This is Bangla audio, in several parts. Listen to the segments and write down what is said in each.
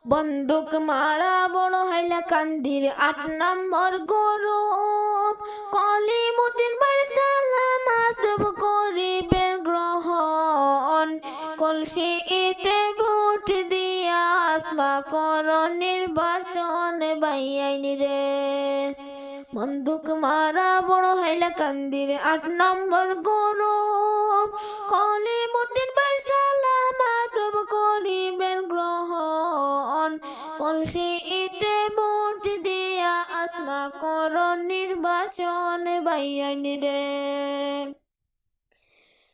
বন্দুক মারা বড় হাইলাকান্দির ৮ নম্বর গ্রুপ কলিমুদ্দিন ভাই সালামাত করিবেন গ্রহণ কলসিতে ভোট দিয়া আসমা কর নির্বাচন বাইআইন রে। বন্দুক মারা বড় হাইলাকান্দির ৮ নম্বর গ্রুপ কলিমুদ্দিন ভাই সালামাত করিবেন গ্রহণ কলসিতে ভোট দিয়া আসমা কর নির্বাচন বাইআইন রে।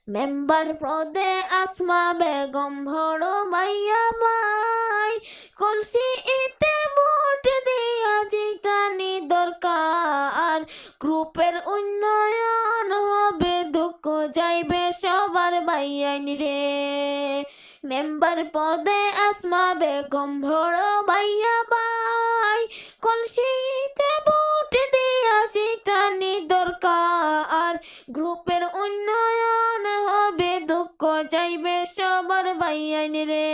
মেম্বার পদে আসমা বেগম বড় ভাইয়া ভাই কলসিতে ভোট দিয়া জিতানি দরকার গ্রুপের উন্নয়ন হবে দুঃখ যাইবে সবার বাইআইন রে। মেম্বার পদে আসমা বেগম বড় ভাইয়া ভাই কলসিতে ভোট দিয়া জিতানি দরকার গ্রুপের উন্নয়ন হবে দুঃখ যাইবে সবার বাইআইন রে।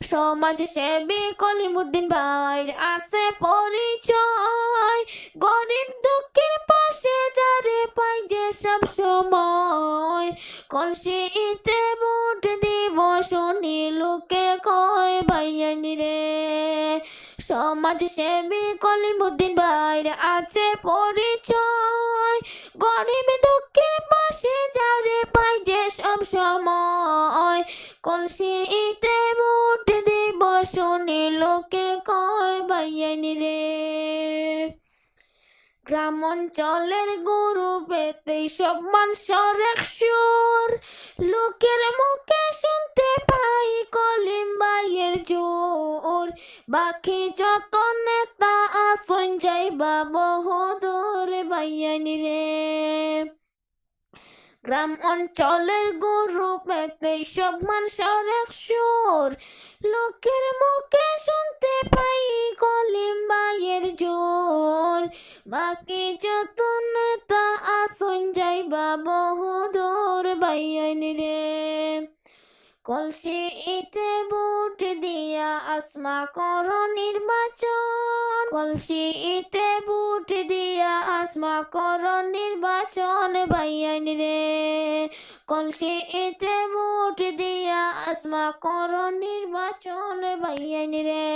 সমাজ সেবী কলিমুদ্দিন ভাইয়ের আছে পরিচয় গরিব দুঃখের পাশে যারে পাই যে সব সময় কলসিতে ভোট দিব শুনি লোকে কয় বাইআইন রে। সমাজ সেবী কলিমুদ্দিন ভাইয়ের আছে পরিচয় গরিব দুঃখের পাশে যারে পাই যে সব সময় কলসিতে ভোট দিব শুনি লোকে কয় বাইআইন রে। গ্রাম অঞ্চলের গরু পেতেই সব মানুষের এক সুর লোকের মুখে শুনতে পাই কলিম ভাইয়ের জোর বাকি যত নেতা আসন যাইবা বহুদূর বাইআইন রে। গ্রাম অঞ্চলের গরু পেতেই সব মানুষের এক সুর লোকের মুখে শুনতে পাই কলিম ভাইয়ের জোর বাকি যত নেতা আসন যাইবা বহুদূর বাইআইন রে। কলসিতে ভোট দিয়া আসমা কর নির্বাচন কলসিতে ভোট দিয়া আসমা কর নির্বাচন বাইআইন রে। কলসিতে ভোট দিয়া আসমা কর নির্বাচন বাইআইন রে।